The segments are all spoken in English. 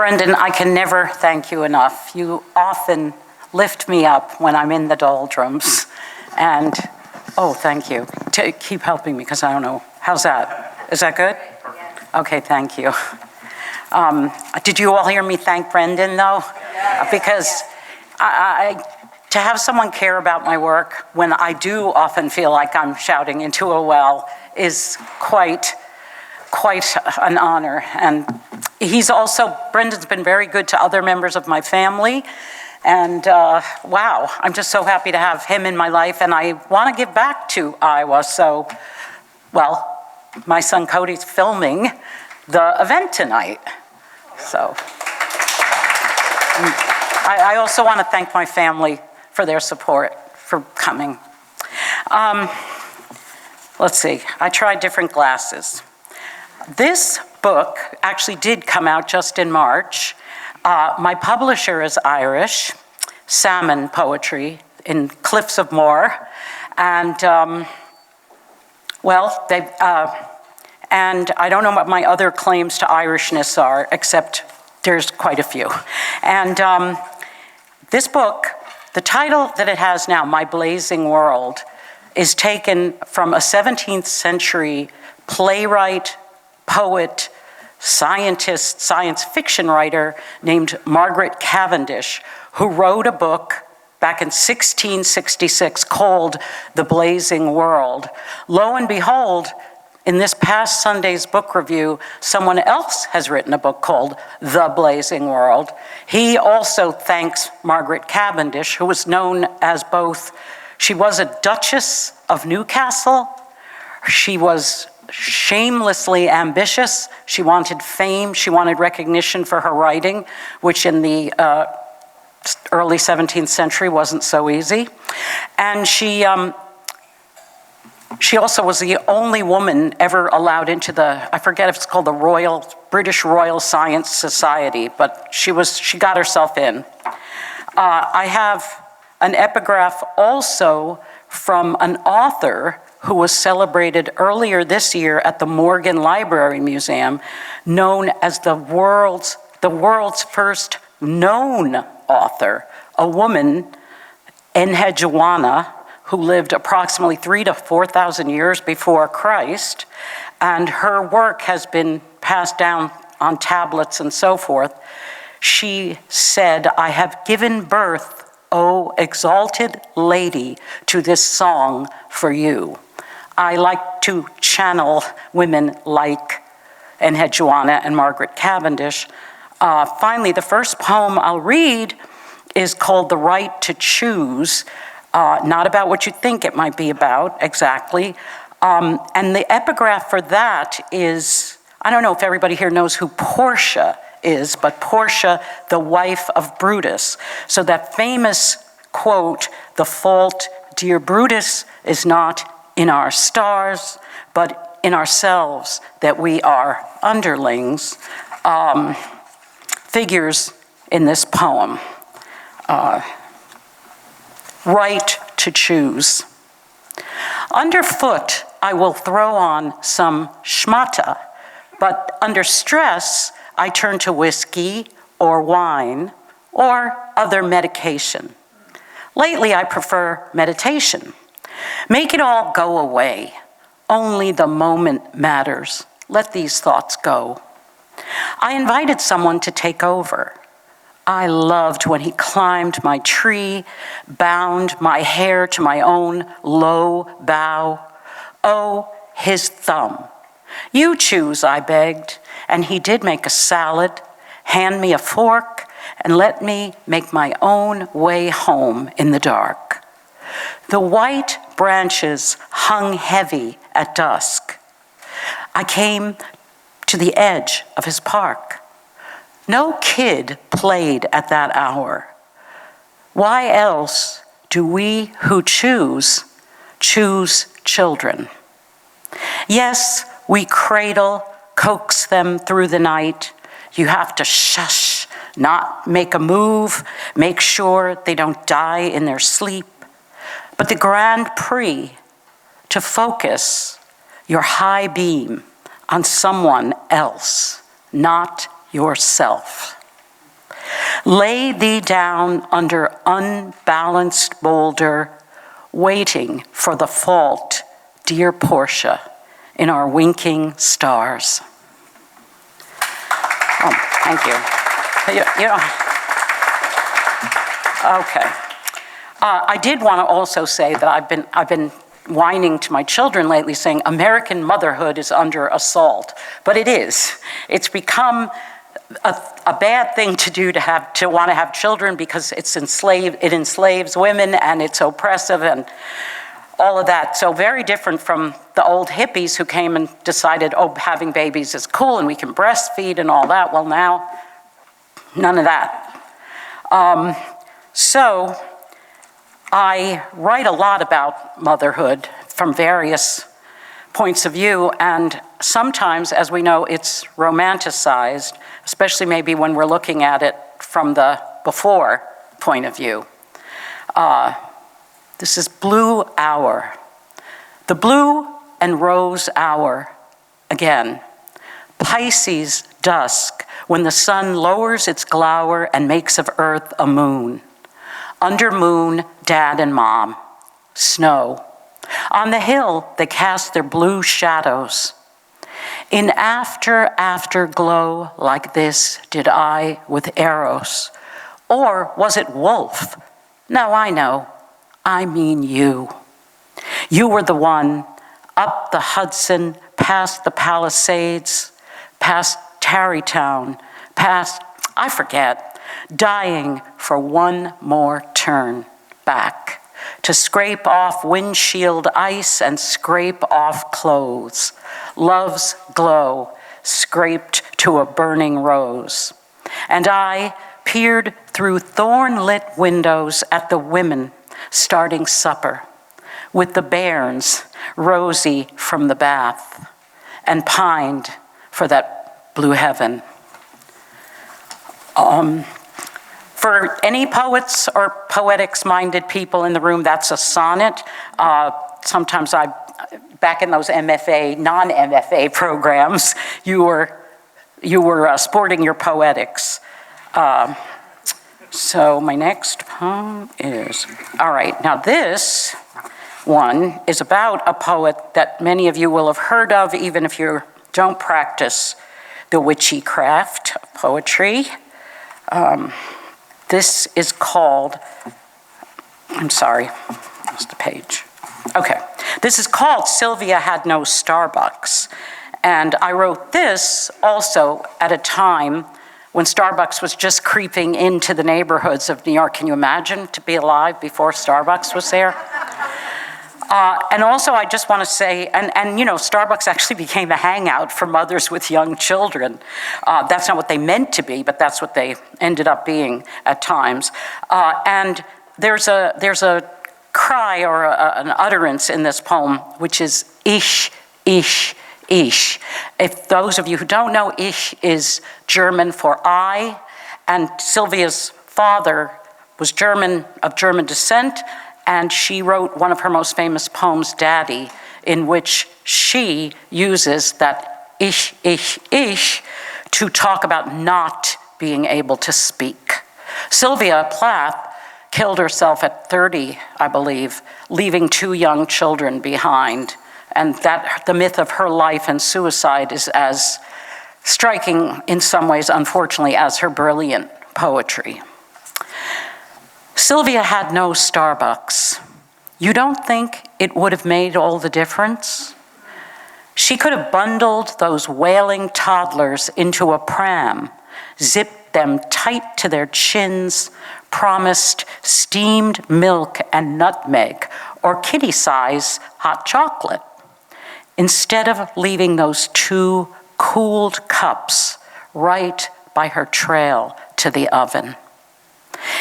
Brendan, I can never thank you enough. You often lift me up when I'm in the doldrums. And, oh, thank you. Keep helping me, because I don't know. How's that? Is that good? Okay, thank you. Did you all hear me thank Brendan, though? Because to have someone care about my work when I do often feel like I'm shouting into a well is quite an honor. And Brendan's been very good to other members of my family. And wow, I'm just so happy to have him in my life. And I want to give back to Iowa. So, well, my son Cody's filming the event tonight. So I also want to thank my family for their support, for coming. Let's see, I tried different glasses. This book actually did come out just in March. My publisher is Irish, Salmon Poetry in Cliffs of Moher. And and I don't know what my other claims to Irishness are, except there's quite a few. And this book, the title that it has now, My Blazing World, is taken from a 17th century playwright, poet, scientist, science fiction writer named Margaret Cavendish, who wrote a book back in 1666 called The Blazing World. Lo and behold, in this past Sunday's book review, someone else has written a book called The Blazing World. He also thanks Margaret Cavendish, who was known as she was a Duchess of Newcastle. She was shamelessly ambitious. She wanted fame. She wanted recognition for her writing, which in the early 17th century wasn't so easy. And she also was the only woman ever allowed into I forget if it's called the British Royal Science Society, but she got herself in. I have an epigraph also from an author who was celebrated earlier this year at the Morgan Library Museum, known as the world's first known author, a woman, Enheduanna, who lived approximately 3,000 to 4,000 years before Christ, and her work has been passed down on tablets and so forth. She said, "I have given birth, O exalted lady, to this song for you." I like to channel women like Enheduanna and Margaret Cavendish. Finally, the first poem I'll read is called The Right to Choose, not about what you think it might be about exactly. And the epigraph for that is, I don't know if everybody here knows who Portia is, but Portia, the wife of Brutus. So that famous quote, "The fault, dear Brutus, is not in our stars, but in ourselves, that we are underlings," figures in this poem. Right to choose. Underfoot, I will throw on some schmata, but under stress, I turn to whiskey or wine or other medication. Lately, I prefer meditation. Make it all go away. Only the moment matters. Let these thoughts go. I invited someone to take over. I loved when he climbed my tree, bound my hair to my own low bough. Oh, his thumb. You choose, I begged, and he did make a salad, hand me a fork, and let me make my own way home in the dark. The white branches hung heavy at dusk. I came to the edge of his park. No kid played at that hour. Why else do we who choose children? Yes, we cradle, coax them through the night. You have to shush, not make a move, make sure they don't die in their sleep. But the Grand Prix, to focus your high beam on someone else, not yourself. Lay thee down under unbalanced boulder, waiting for the fault, dear Portia, in our winking stars. Oh, thank you. Okay. I did want to also say that I've been whining to my children lately, saying American motherhood is under assault, but it is. It's become a bad thing to do to want to have children because it enslaves women and it's oppressive and all of that. So very different from the old hippies who came and decided, oh, having babies is cool and we can breastfeed and all that. Well, now, none of that. So I write a lot about motherhood from various points of view, and sometimes, as we know, it's romanticized, especially maybe when we're looking at it from the before point of view. This is Blue Hour. The blue and rose hour, again. Pisces dusk, when the sun lowers its glower and makes of earth a moon. Under moon, dad and mom. Snow. On the hill, they cast their blue shadows. In afterglow like this did I with Eros. Or was it wolf? No, I know. I mean you. You were the one, up the Hudson, past the Palisades, past Tarrytown, past, I forget, dying for one more turn back, to scrape off windshield ice and scrape off clothes, love's glow scraped to a burning rose. And I peered through thorn-lit windows at the women starting supper, with the bairns rosy from the bath, and pined for that blue heaven. For any poets or poetics-minded people in the room, that's a sonnet. Sometimes back in those MFA, non-MFA programs, you were sporting your poetics. So my next poem is, all right, now this one is about a poet that many of you will have heard of, even if you don't practice the witchy craft of poetry. This is called, I'm sorry, lost the page. Okay, this is called Sylvia Had No Starbucks. And I wrote this also at a time when Starbucks was just creeping into the neighborhoods of New York. Can you imagine to be alive before Starbucks was there? And also I just want to say, and you know, Starbucks actually became a hangout for mothers with young children. That's not what they meant to be, but that's what they ended up being at times. And there's a cry or an utterance in this poem, which is ish, ish, ish. If those of you who don't know, ish is German for I, and Sylvia's father was of German descent, and she wrote one of her most famous poems, Daddy, in which she uses that ish, ish, ish to talk about not being able to speak. Sylvia Plath killed herself at 30, I believe, leaving 2 young children behind. And that the myth of her life and suicide is as striking in some ways, unfortunately, as her brilliant poetry. Sylvia had no Starbucks. You don't think it would have made all the difference? She could have bundled those wailing toddlers into a pram, zipped them tight to their chins, promised steamed milk and nutmeg or kitty-size hot chocolate, instead of leaving those 2 cooled cups right by her trail to the oven.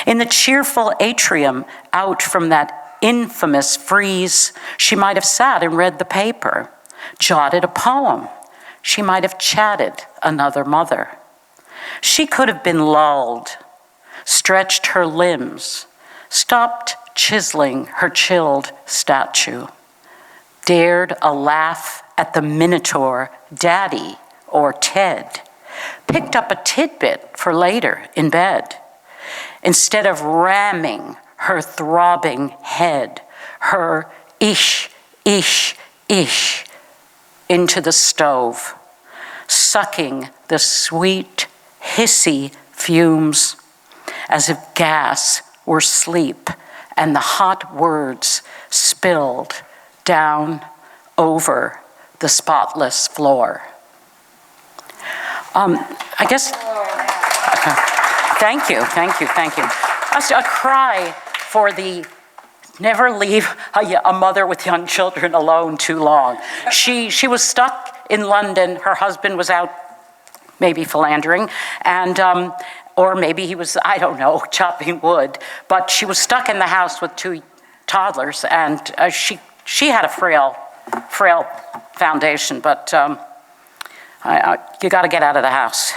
In the cheerful atrium out from that infamous freeze, she might have sat and read the paper, jotted a poem. She might have chatted another mother. She could have been lulled, stretched her limbs, stopped chiseling her chilled statue, dared a laugh at the Minotaur, Daddy, or Ted, picked up a tidbit for later in bed. Instead of ramming her throbbing head, her ish, ish, ish, into the stove, sucking the sweet, hissy fumes as if gas were sleep and the hot words spilled down over the spotless floor. I guess, thank you. A cry for the never leave a mother with young children alone too long. She was stuck in London. Her husband was out maybe philandering, and or maybe he was, I don't know, chopping wood, but she was stuck in the house with two toddlers, and she had a frail foundation, but you got to get out of the house.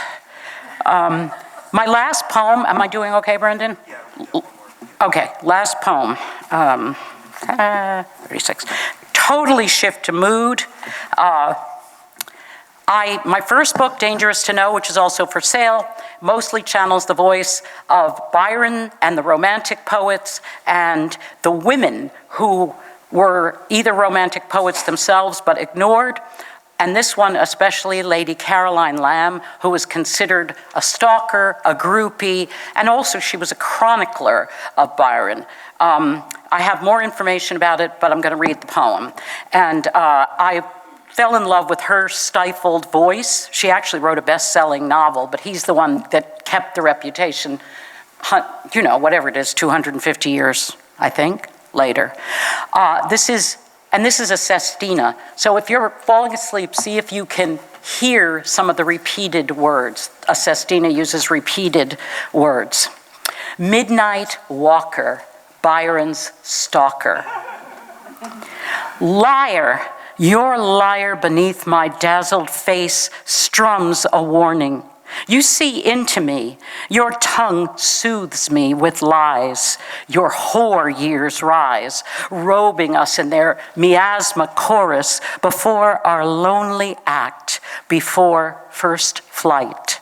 My last poem, am I doing okay, Brendan? Yeah. Okay, last poem, 36. Totally shift to mood. My first book, Dangerous to Know, which is also for sale, mostly channels the voice of Byron and the Romantic poets and the women who were either Romantic poets themselves but ignored. And this one especially, Lady Caroline Lamb, who was considered a stalker, a groupie, and also she was a chronicler of Byron. I have more information about it, but I'm going to read the poem. And I fell in love with her stifled voice. She actually wrote a best-selling novel, but he's the one that kept the reputation, you know, whatever it is, 250 years, I think, later. This is a sestina. So if you're falling asleep, see if you can hear some of the repeated words. A sestina uses repeated words. Midnight walker, Byron's stalker. Liar, your lyre beneath my dazzled face strums a warning. You see into me, your tongue soothes me with lies. Your whore years rise, robing us in their miasma chorus before our lonely act, before first flight.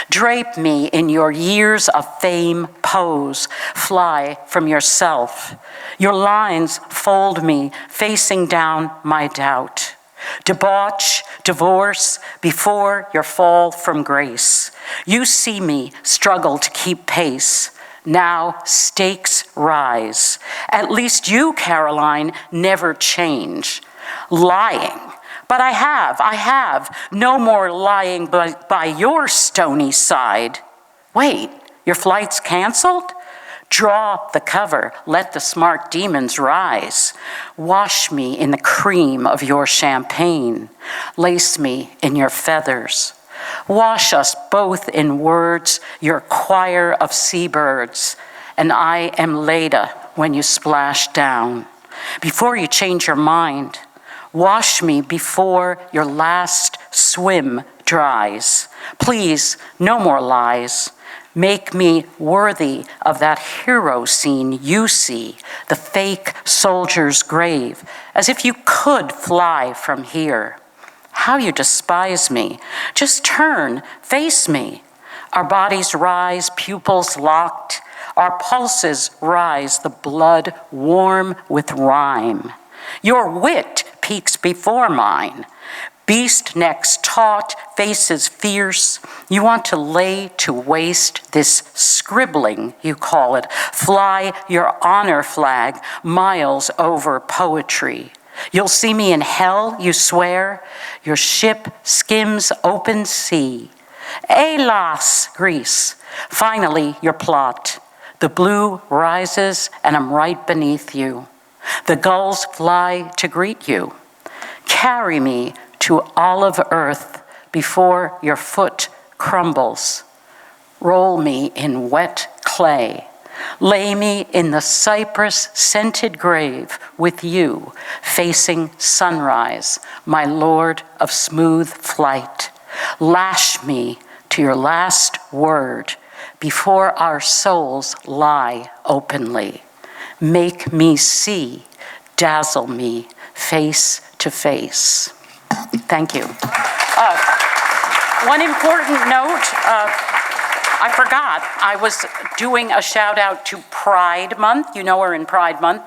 Drape me in your years of fame pose, fly from yourself. Your lines fold me, facing down my doubt. Debauch, divorce, before your fall from grace. You see me struggle to keep pace. Now stakes rise. At least you, Caroline, never change. Lying. But I have. No more lying by your stony side. Wait, your flight's canceled? Draw the cover, let the smart demons rise. Wash me in the cream of your champagne. Lace me in your feathers. Wash us both in words, your choir of seabirds. And I am Leda when you splash down. Before you change your mind, wash me before your last swim dries. Please, no more lies. Make me worthy of that hero scene you see, the fake soldier's grave, as if you could fly from here. How you despise me. Just turn, face me. Our bodies rise, pupils locked. Our pulses rise, the blood warm with rhyme. Your wit peaks before mine. Beast necks taut, faces fierce. You want to lay to waste this scribbling, you call it. Fly your honor flag miles over poetry. You'll see me in hell, you swear. Your ship skims open sea. Hélas, Greece. Finally, your plot. The blue rises and I'm right beneath you. The gulls fly to greet you. Carry me to olive earth before your foot crumbles. Roll me in wet clay. Lay me in the cypress-scented grave with you, facing sunrise, my lord of smooth flight. Lash me to your last word before our souls lie openly. Make me see, dazzle me face to face. Thank you. One important note, I forgot, I was doing a shout out to Pride Month. You know we're in Pride Month.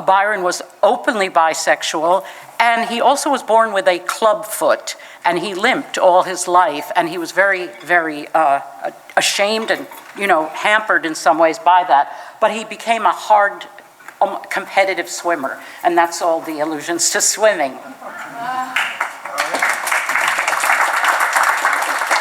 Byron was openly bisexual, and he also was born with a club foot, and he limped all his life, and he was very, very ashamed and, hampered in some ways by that. But he became a hard, competitive swimmer, and that's all the allusions to swimming.